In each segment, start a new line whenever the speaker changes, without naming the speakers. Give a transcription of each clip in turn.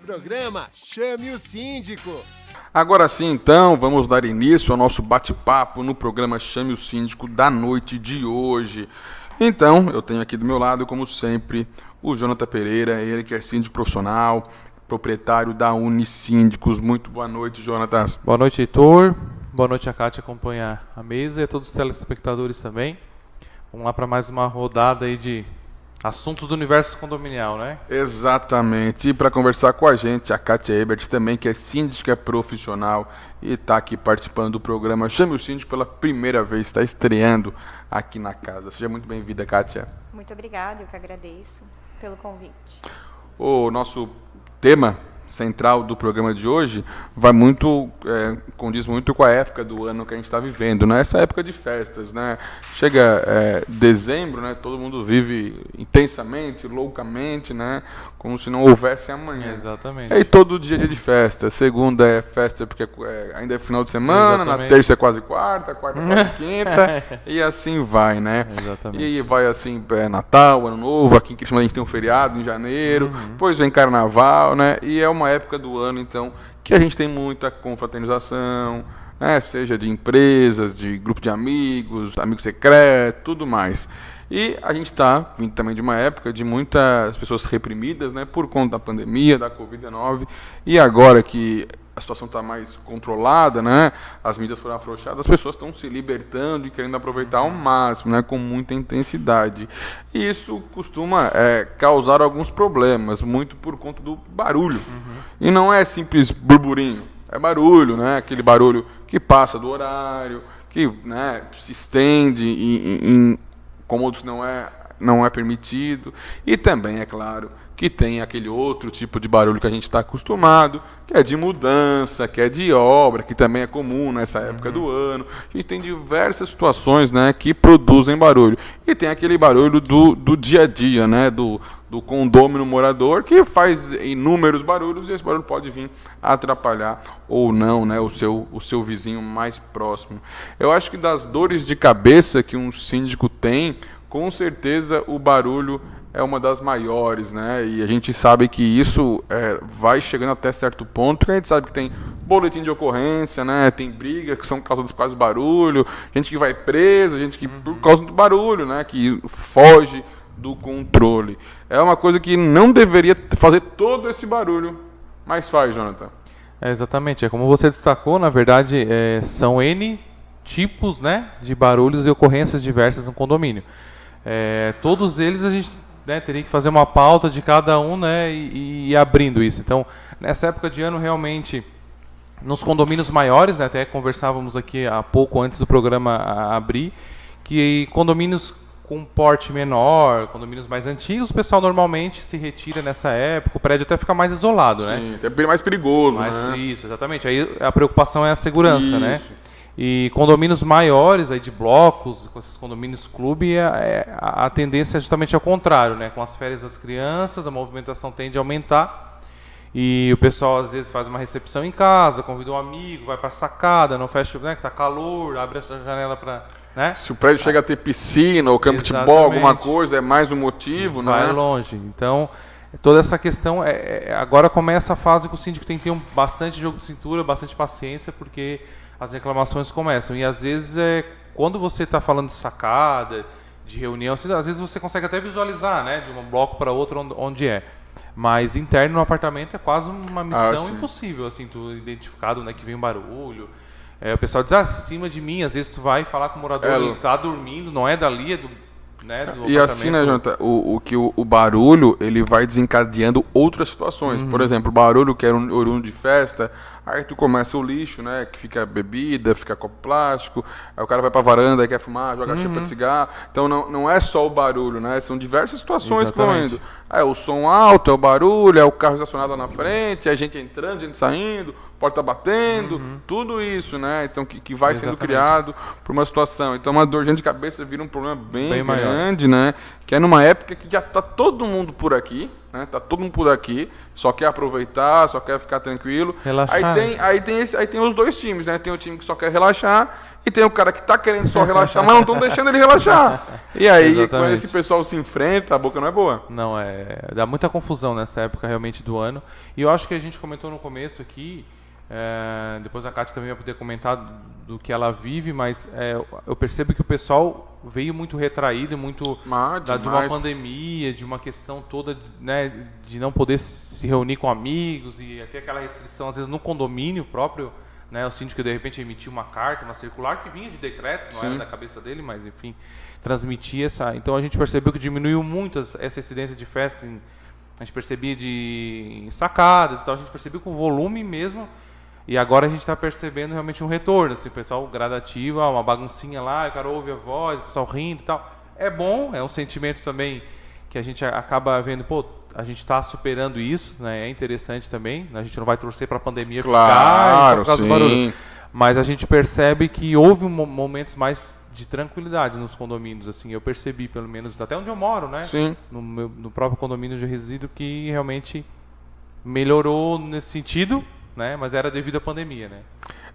Programa Chame o Síndico.
Agora sim, então, vamos dar início ao nosso bate-papo no programa Chame o Síndico da noite de hoje. Então, eu tenho aqui do meu lado, como sempre, o Jonathan Pereira, ele que é síndico profissional, proprietário da Unisíndicos. Muito boa noite, Jonathan.
Boa noite, Heitor. Boa noite a Kátia acompanha a mesa e a todos os telespectadores também. Vamos lá para mais uma rodada aí de assuntos do universo condominial, né?
Exatamente. E para conversar com a gente, a Kátia Ebert também, que é síndica profissional e está aqui participando do programa Chame o Síndico pela primeira vez, está estreando aqui na casa. Seja muito bem-vinda, Kátia.
Muito obrigada, eu que agradeço pelo convite.
O nosso tema central do programa de hoje vai muito, condiz muito com a época do ano que a gente está vivendo, né? Essa época de festas, né? Chega dezembro, né? Todo mundo vive intensamente, loucamente, né? Como se não houvesse amanhã.
Exatamente.
E aí todo dia é dia de festa. Segunda é festa porque ainda é final de semana,
Exatamente.
Na terça é quase quarta, quarta é quase quinta, e assim vai, né?
Exatamente.
E vai assim, Natal, Ano Novo, aqui em Criciúma a gente tem um feriado em janeiro, depois vem Carnaval, né? E é uma época do ano, então, que a gente tem muita confraternização, né? Seja de empresas, de grupo de amigos, amigo secreto, tudo mais. E a gente está vindo também de uma época de muitas pessoas reprimidas, né? Por conta da pandemia, da Covid-19, e agora que a situação está mais controlada, né? As medidas foram afrouxadas, as pessoas estão se libertando e querendo aproveitar ao máximo, né? Com muita intensidade. E isso costuma causar alguns problemas, muito por conta do barulho. E não é simples burburinho, é barulho, né? Aquele barulho que passa do horário, que, né, se estende em cômodos que não é permitido. E também, é claro, que tem aquele outro tipo de barulho que a gente está acostumado, que é de mudança, que é de obra, que também é comum nessa época do ano. A gente tem diversas situações, né, que produzem barulho. E tem aquele barulho do dia a dia, né, do condômino morador, que faz inúmeros barulhos, e esse barulho pode vir a atrapalhar ou não, né, o seu vizinho mais próximo. Eu acho que das dores de cabeça que um síndico tem, com certeza o barulho é uma das maiores, né? E a gente sabe que isso vai chegando até certo ponto, que a gente sabe que tem boletim de ocorrência, né? Tem brigas que são causadas por causa do barulho, gente que vai presa, gente que por causa do barulho, né? Que foge do controle. É uma coisa que não deveria fazer todo esse barulho, mas faz, Jonathan.
Exatamente. Como você destacou, na verdade, são N tipos, né, de barulhos e ocorrências diversas no condomínio. Todos eles a gente, né, teria que fazer uma pauta de cada um, né, e ir abrindo isso. Então, nessa época de ano, realmente, nos condomínios maiores, né, até conversávamos aqui há pouco antes do programa abrir, que condomínios com porte menor, condomínios mais antigos, o pessoal normalmente se retira nessa época, o prédio até fica mais isolado, né?
Sim, até mais perigoso, né?
Isso, exatamente. Aí a preocupação é a segurança,
Isso.
né? E condomínios maiores, aí de blocos, com esses condomínios clube, a tendência é justamente ao contrário, né? Com as férias das crianças, a movimentação tende a aumentar e o pessoal às vezes faz uma recepção em casa, convida um amigo, vai para a sacada, não fecha, né? Que tá calor, abre a janela para, né?
Se o prédio chega a ter piscina ou campo de futebol,
Exatamente.
alguma coisa, é mais um motivo, né?
Vai longe. Então, toda essa questão, agora começa a fase que o síndico tem que ter bastante jogo de cintura, bastante paciência, porque as reclamações começam. E às vezes, quando você está falando de sacada, de reunião, às vezes você consegue até visualizar, né, de um bloco para outro onde é. Mas interno no apartamento é quase uma missão impossível, assim, tu identificado, né, que vem um barulho. O pessoal diz, em cima de mim, às vezes tu vai falar com o morador, ele está dormindo, não é dali, é do, né, do
e assim, né, Jonathan, o barulho, ele vai desencadeando outras situações. Por exemplo, o barulho que era oriundo de festa, aí tu começa o lixo, né, que fica bebida, fica copo plástico, aí o cara vai pra varanda, aí quer fumar, joga chapa de cigarro. Então não é só o barulho, né, são diversas situações que vão indo. É o som alto, é o barulho, é o carro estacionado lá na frente, é a gente entrando, a gente saindo, porta batendo, tudo isso, né, então que vai sendo criado por uma situação. Então uma dor de cabeça vira um problema bem grande, né, que é numa época que já tá todo mundo por aqui, né? Tá todo mundo por aqui, só quer aproveitar, só quer ficar tranquilo.
Relaxar.
Aí tem os dois times, né? Tem o time que só quer relaxar e tem o cara que tá querendo só relaxar, mas não estão deixando ele relaxar. E aí, quando
Exatamente.
esse pessoal se enfrenta, a boca não é boa.
Não, dá muita confusão nessa época realmente do ano. E eu acho que a gente comentou no começo aqui, depois a Kátia também vai poder comentar do que ela vive, mas eu percebo que o pessoal veio muito retraído, muito de uma pandemia, de uma questão toda, né, de não poder se reunir com amigos e até aquela restrição, às vezes no condomínio próprio, né, o síndico de repente emitiu uma carta, uma circular que vinha de decretos, não era da cabeça dele, mas enfim, transmitia essa. Então a gente percebeu que diminuiu muito essa incidência de festa, a gente percebia em sacadas e tal, a gente percebeu com o volume mesmo. E agora a gente está percebendo realmente um retorno, assim, o pessoal gradativo, uma baguncinha lá, o cara ouve a voz, o pessoal rindo e tal. É bom, é um sentimento também que a gente acaba vendo, pô, a gente está superando isso, né? É interessante também, né? A gente não vai torcer para a pandemia ficar por causa do barulho. Mas a gente percebe que houve momentos mais de tranquilidade nos condomínios, assim, eu percebi, pelo menos, até onde eu moro, né?
Sim.
No próprio condomínio de resíduo, que realmente melhorou nesse sentido, né? Mas era devido à pandemia, né?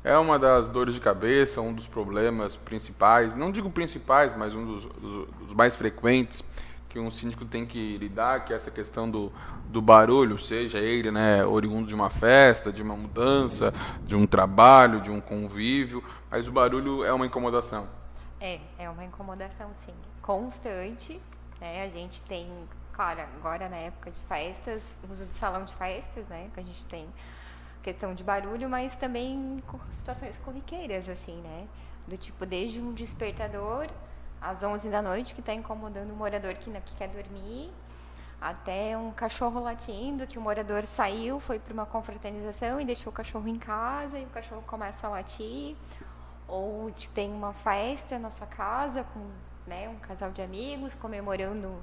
É uma das dores de cabeça, um dos problemas principais, não digo principais, mas um dos mais frequentes que um síndico tem que lidar, que é essa questão do barulho, seja ele, né, oriundo de uma festa, de uma mudança, de um trabalho, de um convívio, mas o barulho é uma incomodação.
É uma incomodação, sim, constante, né? A gente tem, claro, agora na época de festas, uso de salão de festas, né, que a gente tem questão de barulho, mas também situações corriqueiras, assim, né? Do tipo, desde um despertador às 11 da noite, que está incomodando o morador que quer dormir, até um cachorro latindo, que o morador saiu, foi para uma confraternização e deixou o cachorro em casa e o cachorro começa a latir. Ou tem uma festa na sua casa com, né, um casal de amigos comemorando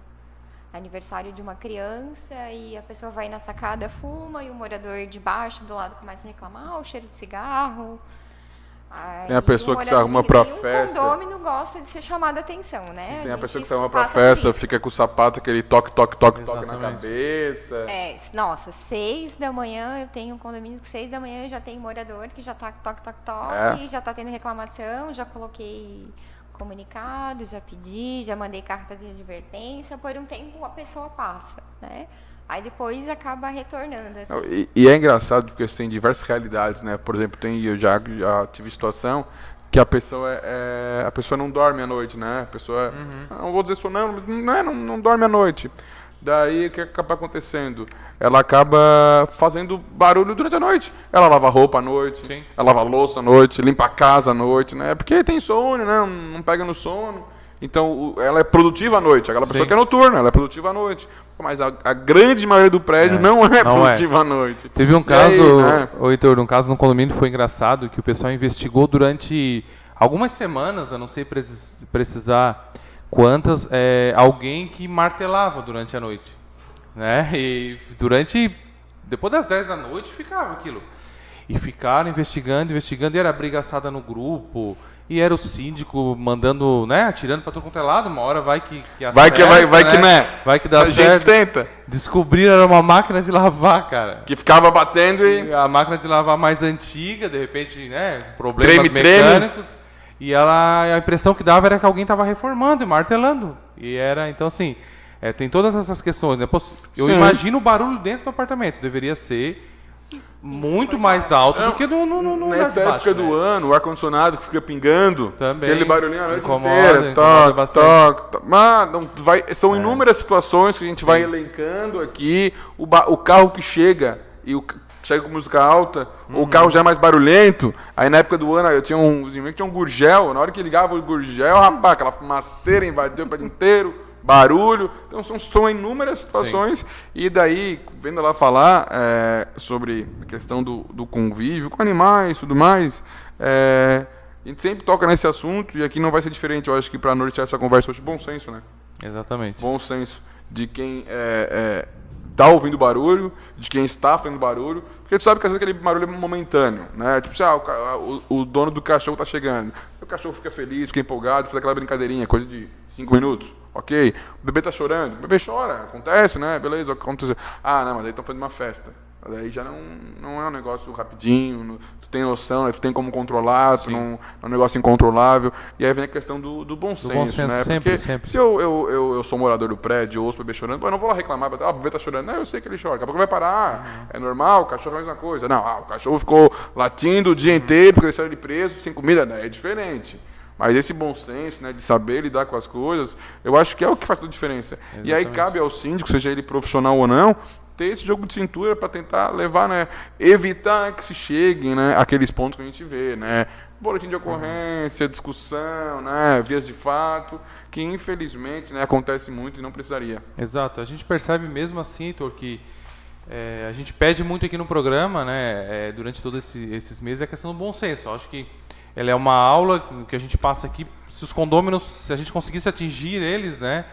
aniversário de uma criança e a pessoa vai na sacada, fuma e o morador de baixo do lado começa a reclamar, o cheiro de cigarro. Aí
tem a pessoa que se arruma pra festa.
O condômino gosta de ser chamado a atenção, né?
Tem a pessoa que se arruma pra festa, fica com o sapato, aquele toque na cabeça.
Nossa, 6 da manhã, eu tenho um condomínio que 6 da manhã já tem morador que já tá toque, e já tá tendo reclamação, já coloquei comunicado, já pedi, já mandei carta de advertência, por um tempo a pessoa passa, né? Aí depois acaba retornando. Assim.
E é engraçado porque tem diversas realidades, né? Por exemplo, eu já tive situação que a pessoa não dorme à noite, né? A pessoa, não vou dizer sonâmbula, mas não dorme à noite. Daí o que acaba acontecendo? Ela acaba fazendo barulho durante a noite. Ela lava roupa à noite,
Sim.
ela lava louça à noite, limpa a casa à noite, né? Porque tem sono, né? Não pega no sono. Então, ela é produtiva à noite. Aquela pessoa que é noturna, ela é produtiva à noite. Mas a grande maioria do prédio não é produtiva à noite.
Teve um caso, né? Heitor, um caso no condomínio foi engraçado, que o pessoal investigou durante algumas semanas, eu não sei precisar quantas, alguém que martelava durante a noite. Né? E depois das 10 da noite ficava aquilo. E ficaram investigando, e era briga assada no grupo, e era o síndico mandando, né, atirando para todo quanto é lado, uma hora vai que vai que dá
certo. A gente tenta.
Descobriram, era uma máquina de lavar, cara.
Que ficava batendo e...
A máquina de lavar mais antiga, de repente, né, problemas mecânicos. E a impressão que dava era que alguém estava reformando e martelando. E era, então assim, tem todas essas questões, né? Eu imagino o barulho dentro do apartamento, deveria ser muito mais alto do que no
nessa
baixo,
época do ano, o ar-condicionado que fica pingando,
também,
aquele barulhinho a noite inteira, toque. São inúmeras situações que a gente vai elencando aqui, o carro que chega chega com música alta, ou o carro já é mais barulhento. Aí na época do ano eu tinha um vizinho que tinha um gurgel, na hora que ligava o gurgel, rapaz, aquela fumaceira invadiu o prédio inteiro. Barulho, então são inúmeras situações. Sim. E daí, vendo ela falar sobre a questão do convívio com animais e tudo mais, a gente sempre toca nesse assunto e aqui não vai ser diferente. Eu acho que para nortear essa conversa hoje, bom senso, né?
Exatamente.
Bom senso de quem está ouvindo barulho, de quem está fazendo barulho, porque a gente sabe que às vezes aquele barulho é momentâneo, né? Tipo, o dono do cachorro está chegando, o cachorro fica feliz, fica empolgado, faz aquela brincadeirinha, coisa de 5 minutos. ok. O bebê tá chorando, o bebê chora, acontece, né? Beleza, aconteceu. Ah, não, mas aí estão fazendo uma festa. Daí já não é um negócio rapidinho, tu tem noção, né? Tu tem como controlar, tu não, é um negócio incontrolável. E aí vem a questão do bom senso, né?
Sempre,
porque
sempre.
se eu sou morador do prédio, eu ouço o bebê chorando, eu não vou lá reclamar, o bebê tá chorando. Não, eu sei que ele chora, daqui a pouco vai parar, é normal, o cachorro é a mesma coisa. Não, o cachorro ficou latindo o dia inteiro porque deixaram ele preso, sem comida, né? É diferente. Mas esse bom senso, né, de saber lidar com as coisas, eu acho que é o que faz toda a diferença. Exatamente. E aí cabe ao síndico, seja ele profissional ou não, ter esse jogo de cintura para tentar levar, né, evitar que se cheguem, né, aqueles pontos que a gente vê, né, boletim de ocorrência, discussão, né, vias de fato, que infelizmente, né, acontece muito e não precisaria.
Exato, a gente percebe mesmo assim, Heitor, que a gente pede muito aqui no programa, né, durante todos esses meses, a questão do bom senso. Eu acho que ela é uma aula que a gente passa aqui, se os condôminos, se a gente conseguisse atingir eles, né,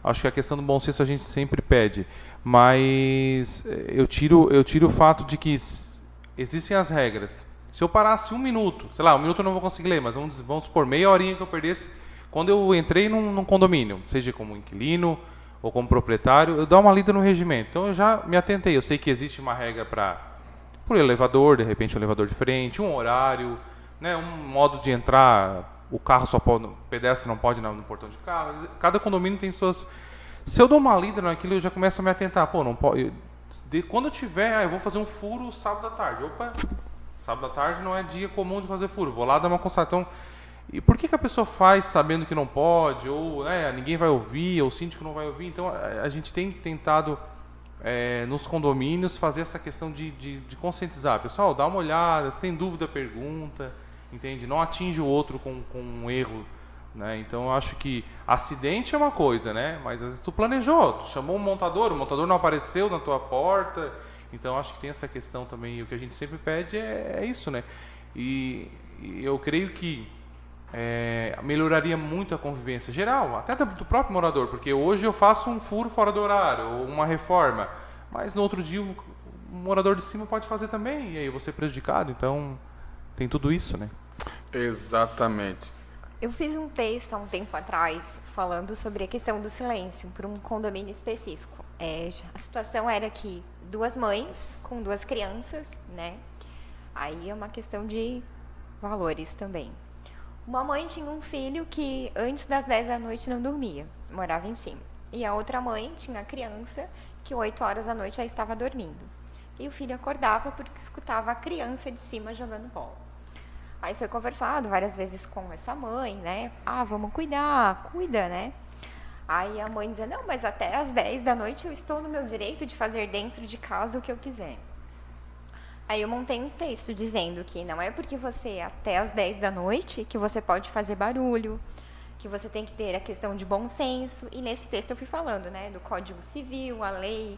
acho que a questão do bom senso a gente sempre pede. Mas eu tiro o fato de que existem as regras. Se eu parasse 1 minuto, sei lá, 1 minuto eu não vou conseguir ler, mas vamos supor, meia horinha que eu perdesse, quando eu entrei num condomínio, seja como inquilino ou como proprietário, eu dou uma lida no regimento. Então eu já me atentei, eu sei que existe uma regra para o elevador, de repente um elevador diferente, um horário, né, um modo de entrar, o carro só pode, o pedestre não pode ir no portão de carro. Cada condomínio tem suas... Se eu dou uma lida naquilo, eu já começo a me atentar. Pô, não pode... Quando eu tiver, eu vou fazer um furo sábado à tarde. Opa, sábado à tarde não é dia comum de fazer furo. Vou lá dar uma constatação. E por que a pessoa faz sabendo que não pode? Ou ninguém vai ouvir, ou o síndico não vai ouvir? Então, a gente tem tentado, nos condomínios, fazer essa questão de conscientizar. Pessoal, dá uma olhada, se tem dúvida, pergunta. Entende? Não atinge o outro com um erro. Né? Então eu acho que acidente é uma coisa, né? Mas às vezes tu planejou, tu chamou o montador não apareceu na tua porta. Então eu acho que tem essa questão também. E o que a gente sempre pede é isso, né? E eu creio que melhoraria muito a convivência geral, até do próprio morador, porque hoje eu faço um furo fora do horário, ou uma reforma, mas no outro dia o morador de cima pode fazer também, e aí eu vou ser prejudicado. Então tem tudo isso, né?
Exatamente.
Eu fiz um texto há um tempo atrás falando sobre a questão do silêncio para um condomínio específico. A situação era que 2 mães com 2 crianças, né? Aí é uma questão de valores também. Uma mãe tinha um filho que antes das 10 da noite não dormia, morava em cima. E a outra mãe tinha a criança que 8 horas da noite já estava dormindo. E o filho acordava porque escutava a criança de cima jogando bola. Aí foi conversado várias vezes com essa mãe, né? Ah, vamos cuida, né? Aí a mãe dizia, não, mas até às 10 da noite eu estou no meu direito de fazer dentro de casa o que eu quiser. Aí eu montei um texto dizendo que não é porque você até às 10 da noite que você pode fazer barulho, que você tem que ter a questão de bom senso. E nesse texto eu fui falando, né, do Código Civil, a lei,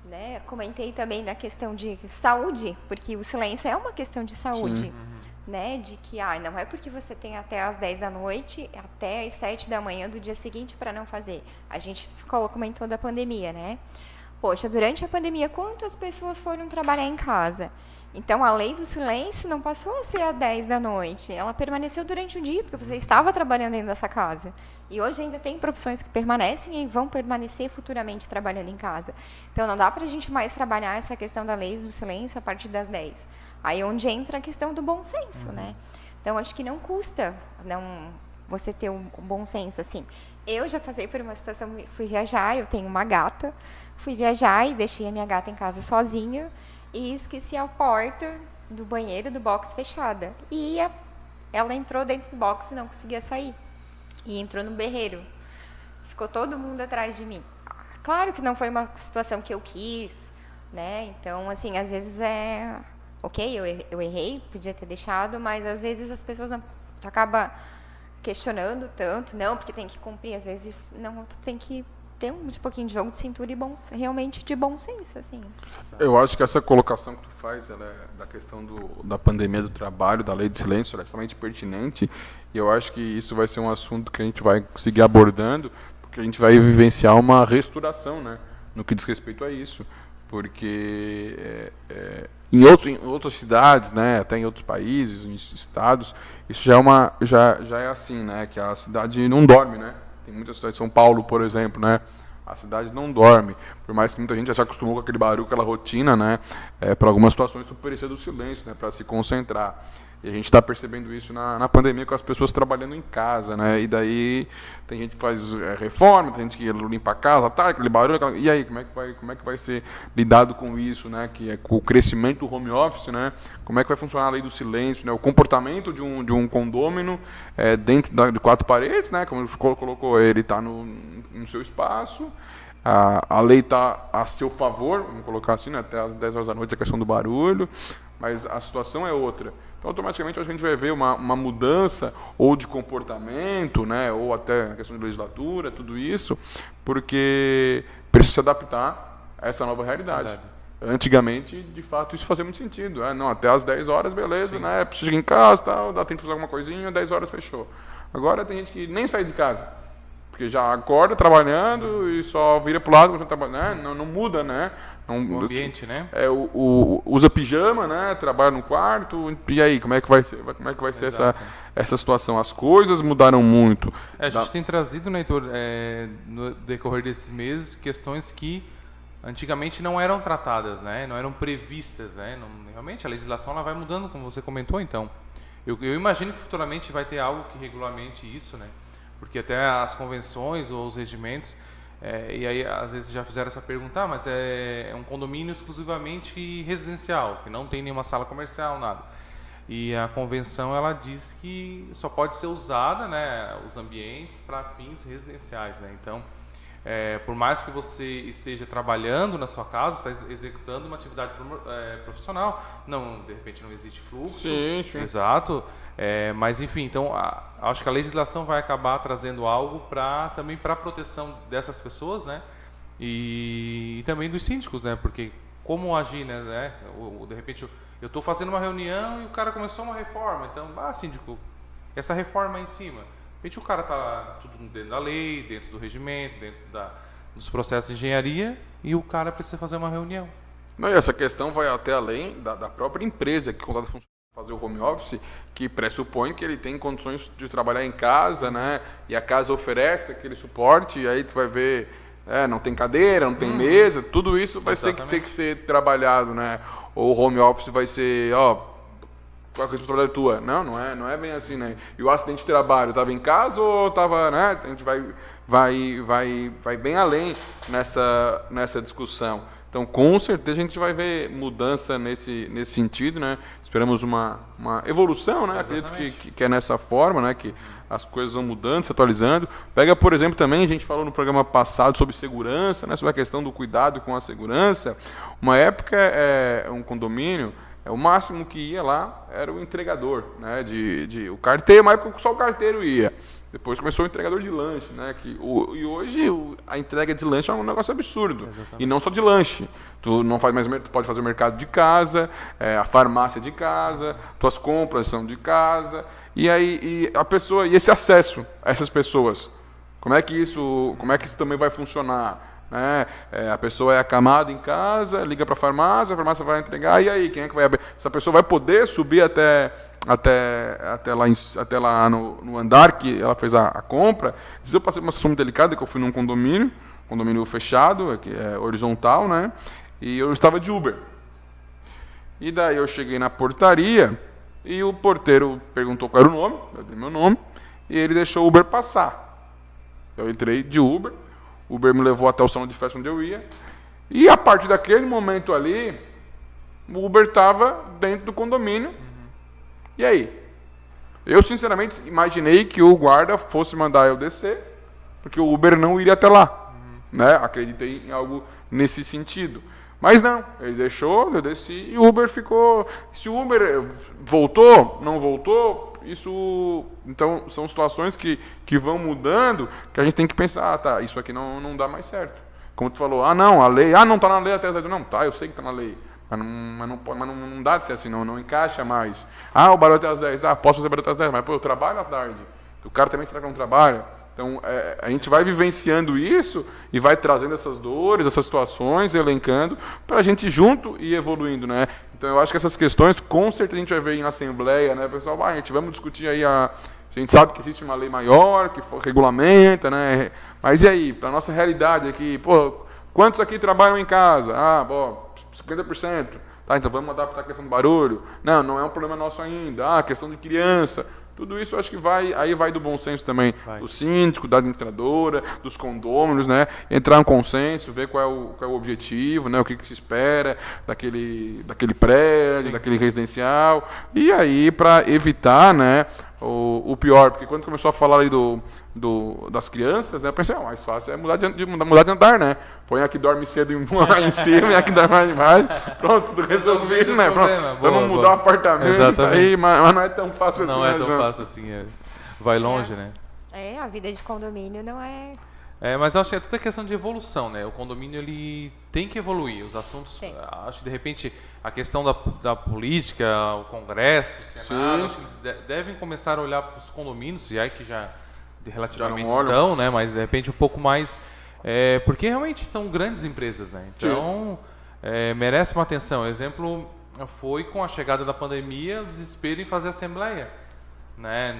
né? Comentei também da questão de saúde, porque o silêncio é uma questão de saúde. Sim. Né, de que não é porque você tem até às 10 da noite, até às 7 da manhã do dia seguinte para não fazer. A gente comentou da pandemia, né? Poxa, durante a pandemia, quantas pessoas foram trabalhar em casa? Então, a lei do silêncio não passou a ser às 10 da noite. Ela permaneceu durante o dia, porque você estava trabalhando dentro dessa casa. E hoje ainda tem profissões que permanecem e vão permanecer futuramente trabalhando em casa. Então, não dá para a gente mais trabalhar essa questão da lei do silêncio a partir das 10. Aí onde entra a questão do bom senso, né? Então, acho que não custa você ter um bom senso, assim. Eu já passei por uma situação, fui viajar, eu tenho uma gata, fui viajar e deixei a minha gata em casa sozinha e esqueci a porta do banheiro do box fechada. E ela entrou dentro do box e não conseguia sair. E entrou no berreiro. Ficou todo mundo atrás de mim. Claro que não foi uma situação que eu quis, né? Então, assim, às vezes ok, eu errei, podia ter deixado, mas às vezes as pessoas acabam questionando tanto, não, porque tem que cumprir, às vezes não, tem que ter um pouquinho de jogo de cintura e realmente de bom senso, assim.
Eu acho que essa colocação que tu faz, ela da questão da pandemia do trabalho, da lei de silêncio, ela é extremamente pertinente, e eu acho que isso vai ser um assunto que a gente vai seguir abordando, porque a gente vai vivenciar uma restauração, né, no que diz respeito a isso, porque em outras cidades, né, até em outros países, em estados, isso já é assim, né, que a cidade não dorme, né, Tem muita cidade, São Paulo, por exemplo, né? A cidade não dorme, por mais que muita gente já se acostumou com aquele barulho, aquela rotina, né? Para algumas situações, isso precisa do silêncio, né? Para se concentrar. E a gente está percebendo isso na pandemia com as pessoas trabalhando em casa, né? E daí tem gente que faz reforma, tem gente que limpa a casa, tá, aquele barulho, e aí, como é que vai ser lidado com isso, né? Que é com o crescimento do home office, né? Como é que vai funcionar a lei do silêncio, né? O comportamento de um condômino dentro de 4 paredes, né? Como ele colocou, ele está no seu espaço. A lei está a seu favor, vamos colocar assim, né? Até às 10 horas da noite a questão do barulho, mas a situação é outra. Então, automaticamente, a gente vai ver uma mudança ou de comportamento, né, ou até a questão de legislatura, tudo isso, porque precisa se adaptar a essa nova realidade. Antigamente, de fato, isso fazia muito sentido. Não, até às 10 horas, beleza, né, chega em casa, tal, dá tempo de fazer alguma coisinha, 10 horas fechou. Agora tem gente que nem sai de casa, porque já acorda trabalhando e só vira para o lado quando está trabalhando, não muda, né?
O ambiente, né?
Usa pijama, né? Trabalha no quarto. E aí, como é que vai ser? Como é que vai ser essa situação? As coisas mudaram muito.
A gente tem trazido, né, Heitor, no decorrer desses meses, questões que antigamente não eram tratadas, né? Não eram previstas, né? Realmente a legislação ela vai mudando, como você comentou, então. Eu imagino que futuramente vai ter algo que regulamente isso, né? Porque até as convenções ou os regimentos, e aí às vezes já fizeram essa pergunta, mas é um condomínio exclusivamente residencial, que não tem nenhuma sala comercial, nada. E a convenção ela diz que só pode ser usada, né, os ambientes para fins residenciais, né? Então, por mais que você esteja trabalhando na sua casa, está executando uma atividade profissional, de repente não existe fluxo.
Sim.
Exato. Mas enfim, então acho que a legislação vai acabar trazendo algo também para a proteção dessas pessoas, né? E também dos síndicos, né? Porque como agir, né? De repente eu estou fazendo uma reunião e o cara começou uma reforma, então, síndico, essa reforma aí em cima. De repente o cara está tudo dentro da lei, dentro do regimento, dentro dos processos de engenharia, e o cara precisa fazer uma reunião.
Não, e essa questão vai até além da própria empresa que contrata funcionário para fazer o home office, que pressupõe que ele tem condições de trabalhar em casa, né? E a casa oferece aquele suporte, e aí tu vai ver, não tem cadeira, não tem mesa, tudo isso vai ter que ser trabalhado, né? Ou o home office vai ser, qual é a responsabilidade tua? Não é bem assim, né? E o acidente de trabalho, estava em casa ou estava, né? A gente vai bem além nessa discussão. Então, com certeza, a gente vai ver mudança nesse sentido, né? Esperamos uma evolução, né? Acredito que é nessa forma, né? Que as coisas vão mudando, se atualizando. Pega, por exemplo, também, a gente falou no programa passado sobre segurança, né? Sobre a questão do cuidado com a segurança. Uma época, um condomínio, o máximo que ia lá era o entregador, né? O carteiro, uma época só o carteiro ia. Depois começou o entregador de lanche, né? E hoje a entrega de lanche é um negócio absurdo. Exatamente. E não só de lanche. Tu não faz mais, tu pode fazer o mercado de casa, a farmácia de casa, tuas compras são de casa. E aí a pessoa, e esse acesso a essas pessoas, como é que isso também vai funcionar? Né? A pessoa é acamada em casa, liga para a farmácia vai entregar, e aí, quem é que vai abrir? Essa pessoa vai poder subir até lá no andar que ela fez a compra. Eu passei uma situação delicada, que eu fui num condomínio fechado, que é horizontal, né? E eu estava de Uber. E daí eu cheguei na portaria e o porteiro perguntou qual era o nome, eu dei meu nome, e ele deixou o Uber passar. Eu entrei de Uber, o Uber me levou até o salão de festa onde eu ia, e a partir daquele momento ali, o Uber estava dentro do condomínio. E aí? Eu, sinceramente, imaginei que o guarda fosse mandar eu descer, porque o Uber não iria até lá. Né? Acreditei em algo nesse sentido. Mas não, ele deixou, eu desci e o Uber ficou... Se o Uber voltou, não voltou, isso... Então, são situações que vão mudando, que a gente tem que pensar, isso aqui não dá mais certo. Como tu falou, a lei... não está na lei até... Não, eu sei que está na lei. Mas não dá de ser assim, não encaixa mais. O barulho até às 10, posso fazer barulho até às 10, mas eu trabalho à tarde. O cara também será que não trabalha? Então, a gente vai vivenciando isso e vai trazendo essas dores, essas situações, elencando, para a gente junto ir evoluindo, né? Então, eu acho que essas questões, com certeza, a gente vai ver em assembleia, né? Pessoal, a gente vamos discutir aí A gente sabe que existe uma lei maior, que regulamenta, né? Mas e aí, para nossa realidade aqui, pô, quantos aqui trabalham em casa? Ah, bom, 50%. Tá, então vamos adaptar a questão do barulho. Não é um problema nosso ainda. Ah, questão de criança. Tudo isso eu acho que vai do bom senso também, do síndico, da administradora, dos condôminos, né? Entrar em um consenso, ver qual é o objetivo, né? O que se espera daquele prédio, daquele residencial. E aí, para evitar, né, o pior, porque quando começou a falar aí das crianças, né, eu pensei, mais fácil é mudar de andar, né? Põe aqui dorme cedo em cima e aqui dorme mais embaixo. Pronto, tudo resolvido, né? Vamos mudar o apartamento.
Exatamente.
Aí, mas não é tão fácil assim.
Não é tão fácil assim, vai longe, né?
A vida de condomínio não é...
Mas eu acho que é tudo questão de evolução, né? O condomínio ele tem que evoluir. Os assuntos, acho que de repente a questão da política, o Congresso, o Senado, acho que eles devem começar a olhar para os condomínios, já relativamente estão, né? Mas de repente um pouco mais, porque realmente são grandes empresas, né? Então merece uma atenção. Exemplo foi com a chegada da pandemia, o desespero em fazer assembleia, né?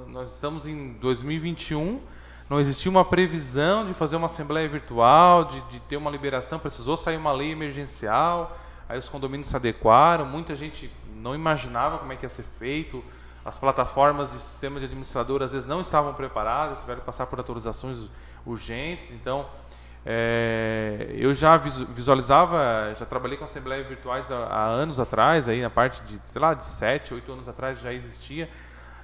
Nós estamos em 2021. Não existia uma previsão de fazer uma assembleia virtual, de ter uma liberação, precisou sair uma lei emergencial, aí os condomínios se adequaram, muita gente não imaginava como é que ia ser feito, as plataformas de sistema de administrador às vezes não estavam preparadas, tiveram que passar por atualizações urgentes, então eu já visualizava, já trabalhei com assembleias virtuais há anos atrás, aí na parte de 7, 8 anos atrás já existia,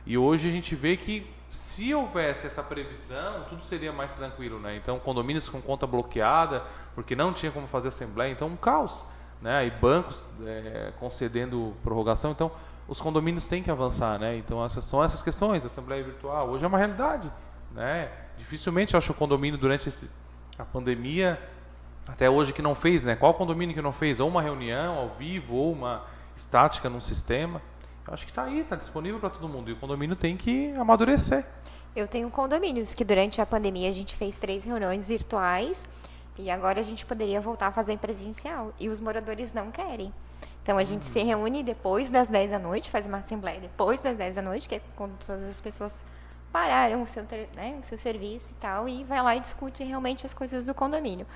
e hoje a gente vê que se houvesse essa previsão, tudo seria mais tranquilo, né? Então, condomínios com conta bloqueada, porque não tinha como fazer assembleia, então um caos, né? E bancos concedendo prorrogação, então os condomínios têm que avançar, né? Então, são essas questões da assembleia virtual. Hoje é uma realidade, né? Dificilmente eu acho o condomínio durante a pandemia, até hoje que não fez, né? Qual condomínio que não fez? Ou uma reunião ao vivo, ou uma estática num sistema. Eu acho que está aí, está disponível para todo mundo. E o condomínio tem que amadurecer.
Eu tenho condomínios que durante a pandemia a gente fez 3 reuniões virtuais e agora a gente poderia voltar a fazer em presencial. E os moradores não querem. Então a gente se reúne depois das 10 da noite, faz uma assembleia depois das 10 da noite, que é quando todas as pessoas pararam o seu serviço e tal, e vai lá e discute realmente as coisas do condomínio.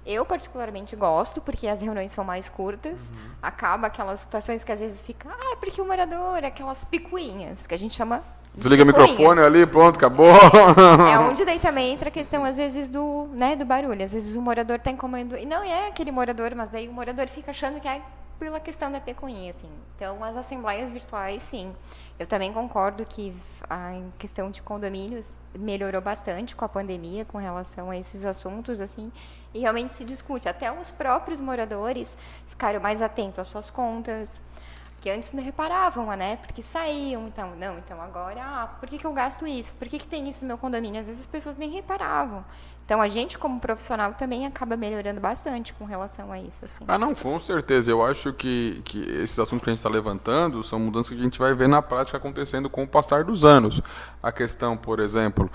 Eu particularmente gosto, porque as reuniões são mais curtas, acaba aquelas situações que às vezes fica, porque o morador, aquelas picuinhas, que a gente chama de
desliga o microfone ali, pronto, acabou.
É onde daí também entra a questão, às vezes, do barulho. Às vezes o morador está incomodando, e não é aquele morador, mas daí o morador fica achando que é pela questão da picuinha, assim. Então, as assembleias virtuais, sim. Eu também concordo que a questão de condomínios melhorou bastante com a pandemia, com relação a esses assuntos, assim, e realmente se discute. Até os próprios moradores ficaram mais atentos às suas contas, que antes não reparavam, né? Porque saíam, então agora, por que eu gasto isso? Por que tem isso no meu condomínio? Às vezes as pessoas nem reparavam. Então, a gente, como profissional, também acaba melhorando bastante com relação a isso. Assim.
Não, com certeza. Eu acho que esses assuntos que a gente está levantando são mudanças que a gente vai ver na prática acontecendo com o passar dos anos. A questão, por exemplo,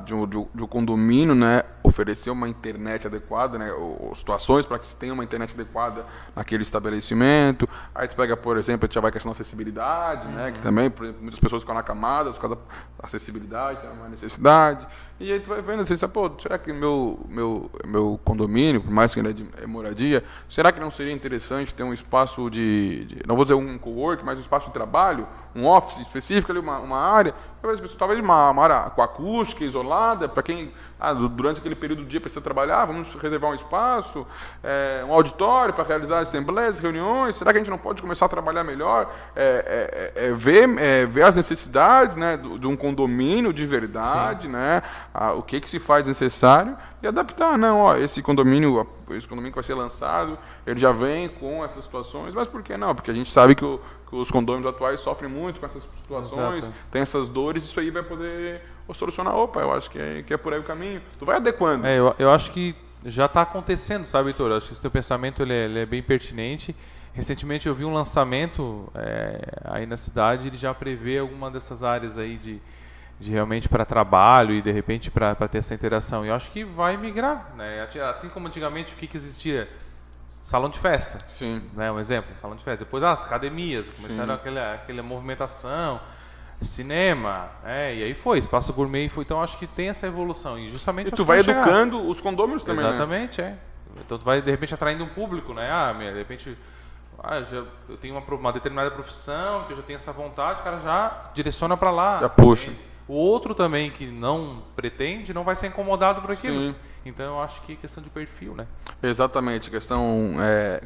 de um condomínio, né, oferecer uma internet adequada, né, ou situações para que se tenha uma internet adequada naquele estabelecimento. Aí tu pega, por exemplo, a gente já vai questão da acessibilidade, né, que também, por exemplo, muitas pessoas ficam na camada por causa da acessibilidade, é uma necessidade. E aí tu vai vendo, assim, pô, será que meu condomínio, por mais que ele é moradia, será que não seria interessante ter um espaço não vou dizer um cowork, mas um espaço de trabalho, um office específico ali, uma área, talvez uma área com acústica, isolada, para quem durante aquele período do dia precisa trabalhar, vamos reservar um espaço, um auditório para realizar assembleias, reuniões. Será que a gente não pode começar a trabalhar melhor, ver as necessidades, né, de um condomínio de verdade, né, o que se faz necessário e adaptar. Não, esse condomínio que vai ser lançado, ele já vem com essas situações, mas por que não? Porque a gente sabe que os condôminos atuais sofrem muito com essas situações, tem essas dores, isso aí vai poder solucionar. Eu acho que é por aí o caminho. Tu vai adequando.
Eu acho que já está acontecendo, sabe, Heitor? Acho que esse teu pensamento ele é bem pertinente. Recentemente eu vi um lançamento aí na cidade, ele já prevê alguma dessas áreas aí de realmente para trabalho e de repente para ter essa interação. E eu acho que vai migrar, né? Assim como antigamente o que existia? Salão de festa.
Sim.
Né? Um exemplo, salão de festa. Depois as academias, começaram aquela movimentação. cinema, e aí foi, espaço gourmet foi, então acho que tem essa evolução e justamente
E
acho
tu
que
vai
chegar.
educando os condôminos também, né?
Exatamente, Então tu vai de repente atraindo um público, né? De repente, eu tenho uma determinada profissão, que eu já tenho essa vontade, o cara já direciona para lá.
Já puxa.
O outro também que não pretende, não vai ser incomodado por aquilo.
Sim.
Então eu acho que é questão de perfil, né?
Exatamente, questão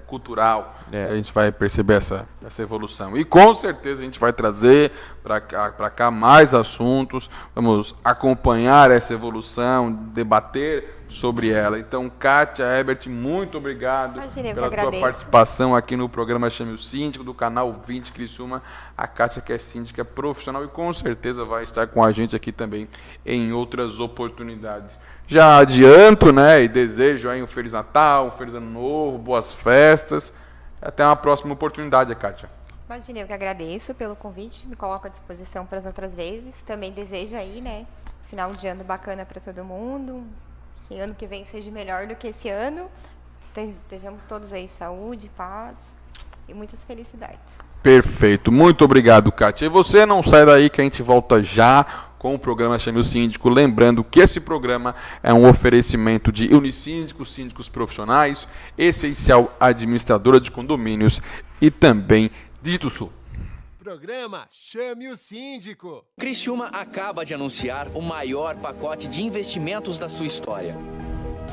cultural,
É.
a gente vai perceber essa evolução. E com certeza a gente vai trazer para cá mais assuntos, vamos acompanhar essa evolução, debater sobre ela. Então, Kátia, Herbert, muito obrigado
Imagina, eu que
pela tua
agradeço.
participação aqui no programa Chame o Síndico, do canal 20 Criciúma. A Kátia, que é síndica profissional e com certeza vai estar com a gente aqui também em outras oportunidades. Já adianto, né, e desejo aí um Feliz Natal, um Feliz Ano Novo, boas festas. Até uma próxima oportunidade, Kátia.
Imagina, eu que agradeço pelo convite, me coloco à disposição para as outras vezes. Também desejo aí, né, final de ano bacana para todo mundo, que ano que vem seja melhor do que esse ano. Estejamos todos aí saúde, paz e muitas felicidades.
Perfeito, muito obrigado, Kátia. E você não sai daí que a gente volta já com o programa Chame o Síndico. Lembrando que esse programa é um oferecimento de Unisíndicos, síndicos profissionais, Essencial Administradora de Condomínios e também Dígito Sul.
Programa Chame o Síndico.
Criciúma acaba de anunciar o maior pacote de investimentos da sua história.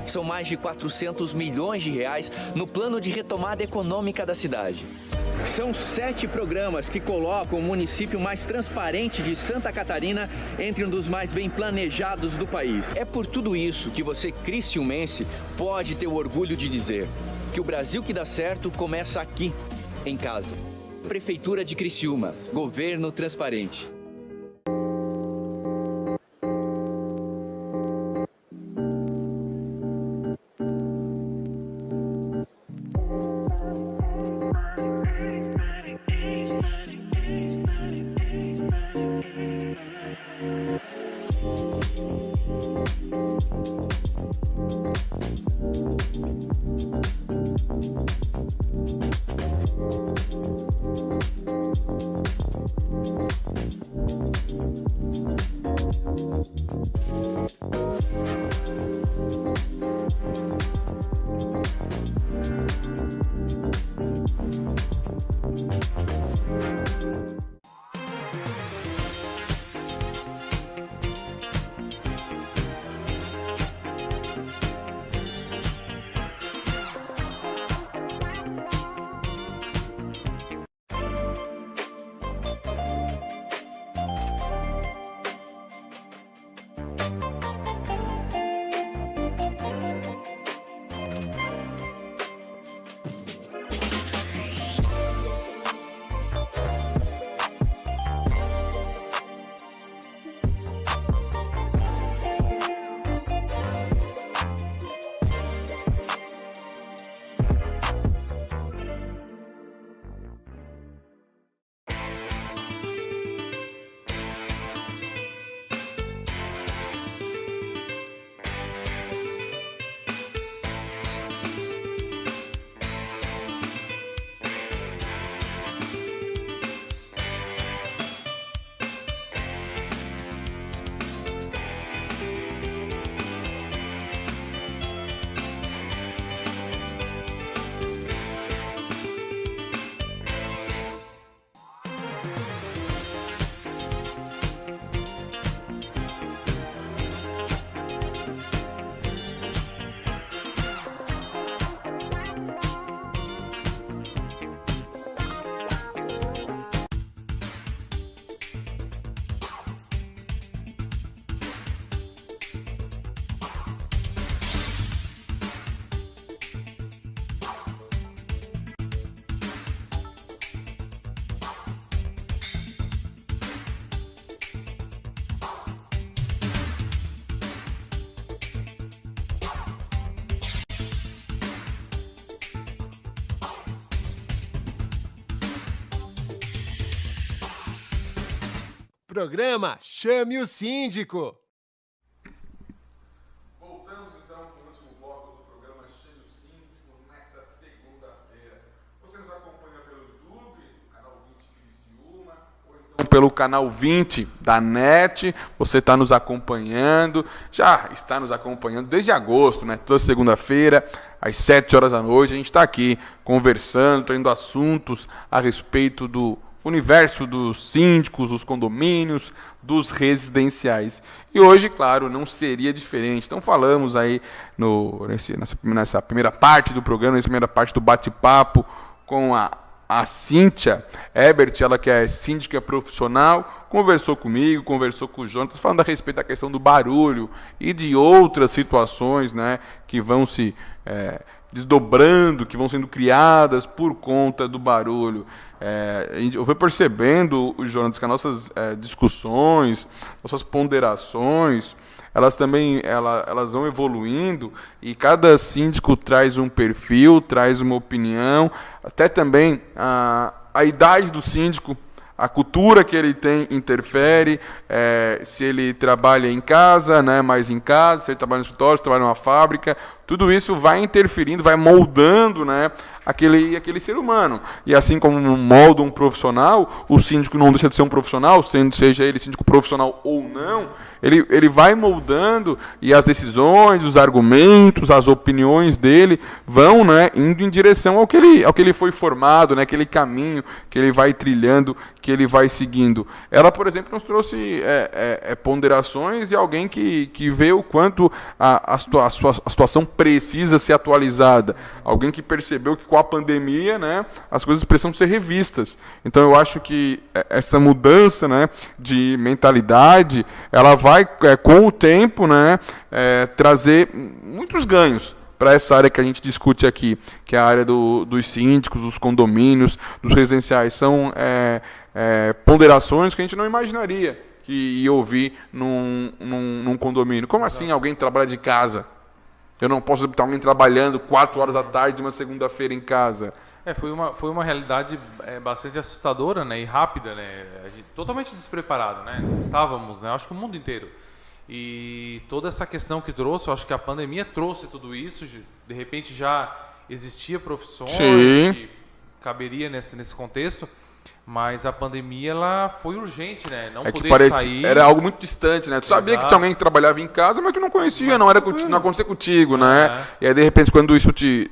São mais de 400 milhões de reais no plano de retomada econômica da cidade. São 7 programas que colocam o município mais transparente de Santa Catarina entre um dos mais bem planejados do país. É por tudo isso que você, criciumense, pode ter o orgulho de dizer que o Brasil que dá certo começa aqui, em casa. Prefeitura de Criciúma, governo transparente.
Programa Chame o Síndico.
Voltamos então com o último bloco do programa Chame o Síndico nessa segunda-feira. Você nos acompanha pelo YouTube, canal 20 Criciúma, ou então pelo canal 20 da NET, você está nos acompanhando, já está nos acompanhando desde agosto, né? Toda segunda-feira, às 7 horas da noite, a gente está aqui conversando, tendo assuntos a respeito do universo dos síndicos, dos condomínios, dos residenciais. E hoje, claro, não seria diferente. Então falamos aí nessa primeira parte do programa, nessa primeira parte do bate-papo com a Cíntia Ebert, ela que é síndica profissional, conversou comigo, conversou com o Jonas, falando a respeito da questão do barulho e de outras situações, né, que vão se desdobrando, que vão sendo criadas por conta do barulho. Eu fui percebendo, Jonas, que as nossas discussões, nossas ponderações, elas também elas vão evoluindo e cada síndico traz um perfil, traz uma opinião, até também a idade do síndico, a cultura que ele tem interfere, se ele trabalha em casa, né, mais em casa, se ele trabalha no escritório, se trabalha numa fábrica, tudo isso vai interferindo, vai moldando, né, aquele ser humano. E assim como molda um profissional, o síndico não deixa de ser um profissional, seja ele síndico profissional ou não, ele vai moldando e as decisões, os argumentos, as opiniões dele vão, né, indo em direção ao que ele foi formado, né, aquele caminho que ele vai trilhando, que ele vai seguindo. Ela, por exemplo, nos trouxe ponderações de alguém que vê o quanto a situação precisa ser atualizada. Alguém que percebeu que com a pandemia, né, as coisas precisam ser revistas. Então eu acho que essa mudança, né, de mentalidade, ela vai, com o tempo, né, trazer muitos ganhos para essa área que a gente discute aqui, que é a área dos síndicos, dos condomínios, dos residenciais. São ponderações que a gente não imaginaria que ia ouvir num condomínio. Como assim alguém trabalha de casa? Eu não posso estar alguém trabalhando 4 horas da tarde de uma segunda-feira em casa.
Foi uma realidade bastante assustadora, né, e rápida, né, totalmente despreparado, né, estávamos, né, acho que o mundo inteiro. E toda essa questão que trouxe, eu acho que a pandemia trouxe tudo isso, de repente já existia profissões que caberia nesse contexto, mas a pandemia ela foi urgente, né? Não poder sair. Era algo muito distante, né? Tu sabia que tinha alguém que trabalhava em casa, mas tu não conhecia, não acontecia contigo, né? E aí, de repente, quando isso te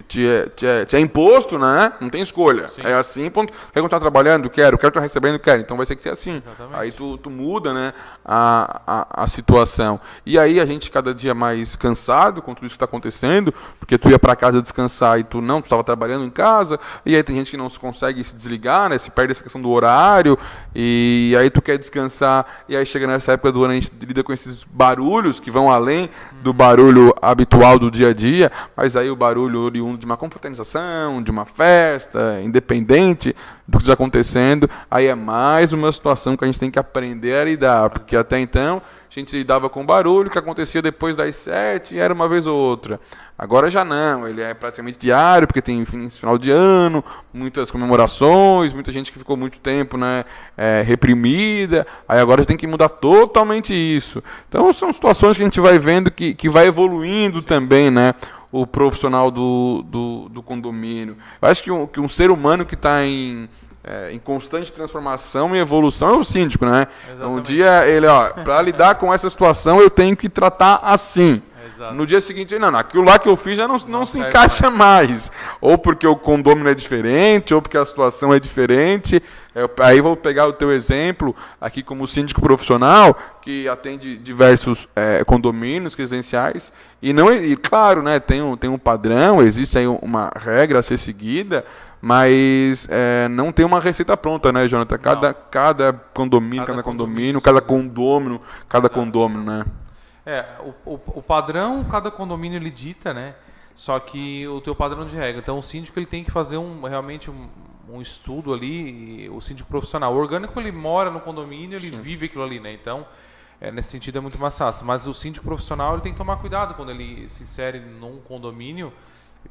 é imposto, né? Não tem escolha. Sim. É assim, ponto. Quer continuar trabalhando? Quero estar recebendo? Quero. Então vai ser que ser assim. Exatamente. Aí tu muda, né? A situação. E aí a gente cada dia mais cansado com tudo isso que está acontecendo, porque tu ia para casa descansar e tu estava trabalhando em casa, e aí tem gente que não consegue se desligar, né? Se perde essa questão do horário, e aí tu quer descansar, e aí chega nessa época do ano a gente lida com esses barulhos que vão além do barulho habitual do dia a dia, mas aí o barulho oriundo de uma confraternização, de uma festa, independente do que está acontecendo, aí é mais uma situação que a gente tem que aprender a lidar, porque até então a gente lidava com o barulho que acontecia depois das 7 e era uma vez ou outra. Agora já não, ele é praticamente diário, porque tem final de ano, muitas comemorações, muita gente que ficou muito tempo, né, reprimida, aí agora tem que mudar totalmente isso. Então são situações que a gente vai vendo que vai evoluindo também, né, o profissional do condomínio. Eu acho que um ser humano que está em constante transformação e evolução é o síndico, né? Exatamente. Um dia ele, para lidar com essa situação eu tenho que tratar assim. Exato. No dia seguinte, não, aquilo lá que eu fiz já não se encaixa mais. Ou porque o condomínio é diferente, ou porque a situação é diferente. Aí vou pegar o teu exemplo aqui como síndico profissional, que atende diversos condomínios residenciais. E claro, né, tem um padrão, existe aí uma regra a ser seguida, mas não tem uma receita pronta, né, Jonathan? Cada condomínio, cada condômino, né? O padrão, cada condomínio ele dita, né? Só que o teu padrão de regra. Então o síndico ele tem que fazer realmente um estudo ali, o síndico profissional. O orgânico ele mora no condomínio, ele vive aquilo ali, né? Então, nesse sentido é muito mais fácil. Mas o síndico profissional ele tem que tomar cuidado quando ele se insere num condomínio,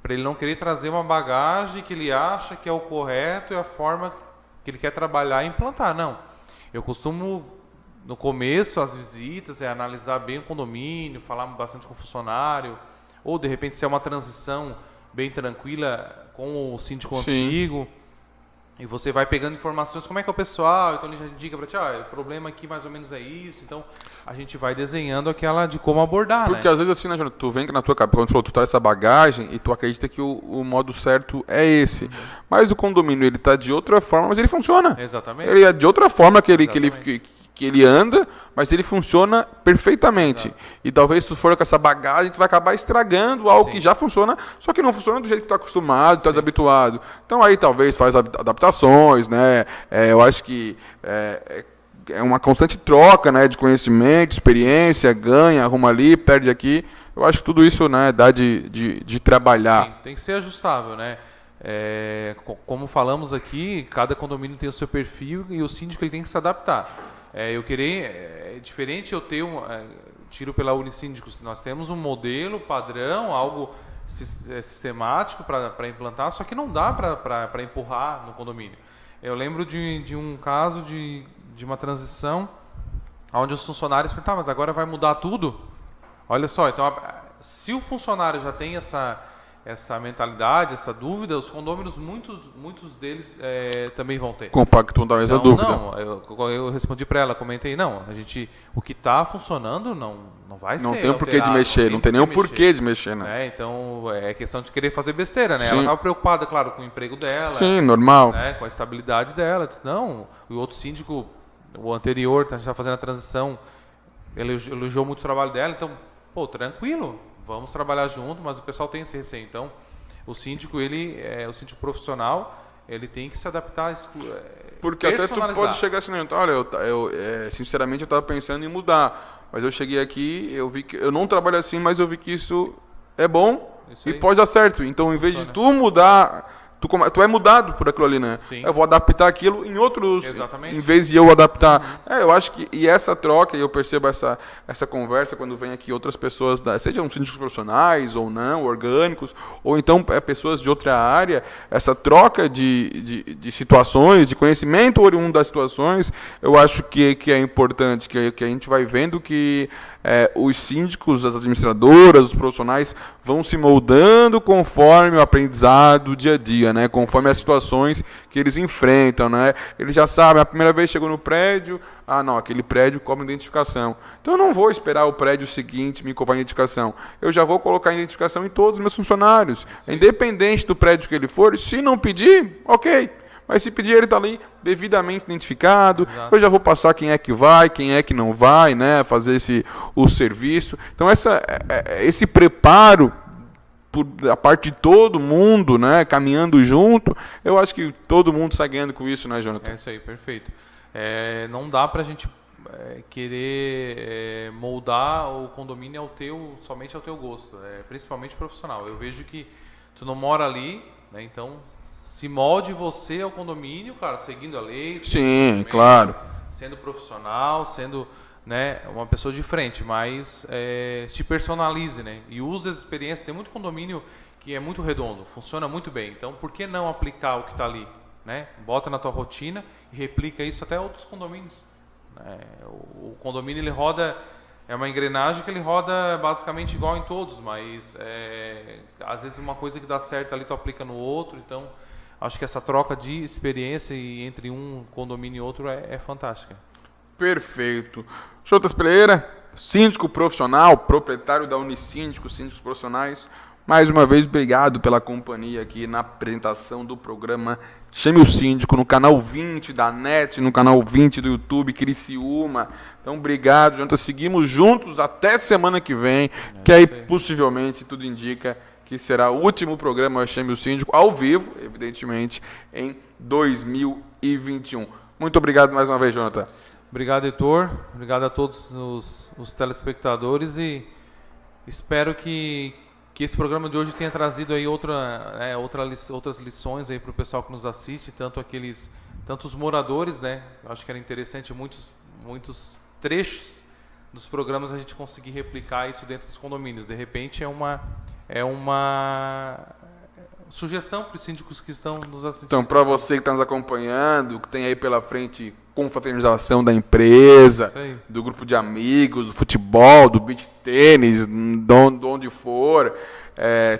para ele não querer trazer uma bagagem que ele acha que é o correto e a forma que ele quer trabalhar e implantar. Não. Eu costumo, no começo, as visitas, analisar bem o condomínio, falar bastante com o funcionário, ou de repente se é uma transição bem tranquila com o síndico antigo, E você vai pegando informações, como é que é o pessoal, então ele já indica para ti, o problema aqui mais ou menos é isso, então a gente vai desenhando aquela de como abordar,
Porque
né?
às vezes assim, né, Jonathan, tu vem na tua cabeça, quando tu falou, tu traz essa bagagem e tu acredita que o modo certo é esse. Mas o condomínio, ele tá de outra forma, mas ele funciona.
Exatamente.
Ele é de outra forma que ele
Exatamente.
que ele anda, mas ele funciona perfeitamente. E talvez se tu for com essa bagagem, tu vai acabar estragando algo
Sim.
que já funciona, só que não funciona do jeito que tu tá acostumado, tu tá habituado. Então aí talvez faz adaptações, né? Eu acho que é uma constante troca, né, de conhecimento, experiência, ganha, arruma ali, perde aqui. Eu acho que tudo isso, né, dá de trabalhar.
Sim, tem que ser ajustável, né? Como falamos aqui, cada condomínio tem o seu perfil e o síndico ele tem que se adaptar. É diferente eu ter tiro pela Unisíndicos, nós temos um modelo padrão, algo sistemático para implantar, só que não dá para empurrar no condomínio. Eu lembro de um caso de uma transição onde os funcionários perguntavam, mas agora vai mudar tudo? Olha só, então se o funcionário já tem essa mentalidade, essa dúvida, os condôminos, muitos deles também vão ter.
Compactam da mesma
Então,
dúvida.
Não, eu respondi para ela, comentei, não, o que está funcionando não vai ser
Não tem o porquê de
alterado,
mexer, não tem nem o porquê de mexer, né?
Então, é questão de querer fazer besteira, né?
Sim.
Ela estava preocupada, claro, com o emprego dela,
Sim, normal.
né, com a estabilidade dela. Disse, não, o outro síndico, o anterior, a gente está fazendo a transição, ele elogiou muito o trabalho dela, então, pô, tranquilo, vamos trabalhar junto, mas o pessoal tem esse receio. Então, o síndico, o síndico profissional, ele tem que se adaptar,
Porque até tu pode chegar assim, então, olha, sinceramente eu estava pensando em mudar, mas eu cheguei aqui, eu vi que eu não trabalho assim, mas eu vi que isso é bom
Isso
e
aí.
pode dar certo. Então, em vez de tu mudar, tu é mudado por aquilo ali, né?
Sim.
Eu vou adaptar aquilo em outros,
Exatamente.
em vez de eu adaptar. Eu acho que e essa troca, e eu percebo essa conversa quando vem aqui outras pessoas, sejam síndicos profissionais ou não, orgânicos, ou então pessoas de outra área, essa troca de situações, de conhecimento oriundo das situações, eu acho que é importante, que a gente vai vendo que os síndicos, as administradoras, os profissionais vão se moldando conforme o aprendizado do dia a dia, né? Conforme as situações que eles enfrentam, né? Eles já sabem, a primeira vez chegou no prédio, não, aquele prédio cobra identificação. Então eu não vou esperar o prédio seguinte me cobrar identificação. Eu já vou colocar identificação em todos os meus funcionários. Sim. Independente do prédio que ele for, se não pedir, ok. Mas se pedir, ele está ali devidamente identificado. Exato. Eu já vou passar quem é que vai, quem é que não vai, né, fazer o serviço. Então, esse preparo da parte de todo mundo, né, caminhando junto, eu acho que todo mundo sai ganhando com isso, né, Jonathan?
É isso aí, perfeito. Não dá para a gente querer moldar o condomínio somente ao teu gosto, principalmente profissional. Eu vejo que tu não mora ali, né, então... Se molde você ao condomínio, claro, seguindo a lei.
Sim, claro.
Sendo profissional, sendo, né, uma pessoa de frente, mas se personalize, né? E use as experiências. Tem muito condomínio que é muito redondo, funciona muito bem. Então, por que não aplicar o que está ali? Né? Bota na tua rotina e replica isso até outros condomínios. O condomínio, ele roda... É uma engrenagem que ele roda basicamente igual em todos, mas às vezes uma coisa que dá certo ali tu aplica no outro, então... Acho que essa troca de experiência entre um condomínio e outro é fantástica.
Perfeito. Jotas Pereira, síndico profissional, proprietário da Unisíndicos, síndicos profissionais. Mais uma vez, obrigado pela companhia aqui na apresentação do programa Chame o Síndico, no canal 20 da NET, no canal 20 do YouTube, Criciúma. Então, obrigado, Jotas. Seguimos juntos até semana que vem, que aí possivelmente tudo indica que será o último programa Chame o Síndico, ao vivo, evidentemente, em 2021. Muito obrigado mais uma vez, Jonathan.
Obrigado, Heitor. Obrigado a todos os telespectadores e espero que esse programa de hoje tenha trazido aí outras lições aí para o pessoal que nos assiste, tanto os moradores, né? Eu acho que era interessante muitos trechos dos programas a gente conseguir replicar isso dentro dos condomínios. De repente é uma sugestão para os síndicos que estão nos assistindo.
Então, para você que está nos acompanhando, que tem aí pela frente confraternização da empresa, do grupo de amigos, do futebol, do beach tênis, de onde for,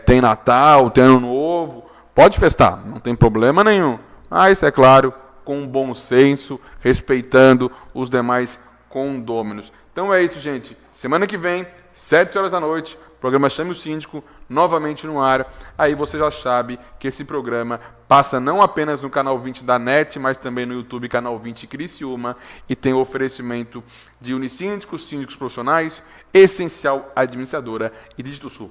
tem Natal, tem Ano Novo, pode festar, não tem problema nenhum. mas, é claro, com bom senso, respeitando os demais condôminos. Então é isso, gente. Semana que vem, 7 horas da noite, programa Chame o Síndico, novamente no ar. Aí você já sabe que esse programa passa não apenas no canal 20 da NET, mas também no YouTube, canal 20 Criciúma, e tem o oferecimento de Unisíndicos, síndicos profissionais, Essencial Administradora e Dígito Sul.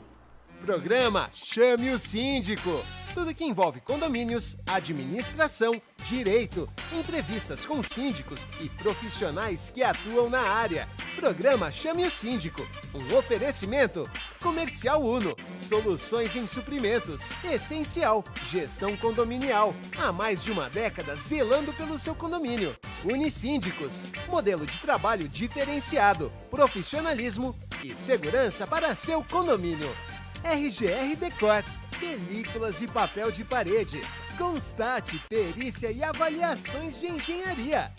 Programa Chame o Síndico. Tudo que envolve condomínios, administração, direito, entrevistas com síndicos e profissionais que atuam na área. Programa Chame o Síndico. Um oferecimento. Comercial Uno. Soluções em suprimentos. Essencial. Gestão condominial. Há mais de uma década zelando pelo seu condomínio. Unisíndicos. Modelo de trabalho diferenciado. Profissionalismo e segurança para seu condomínio. RGR Decor, películas e papel de parede. Constate, perícia e avaliações de engenharia.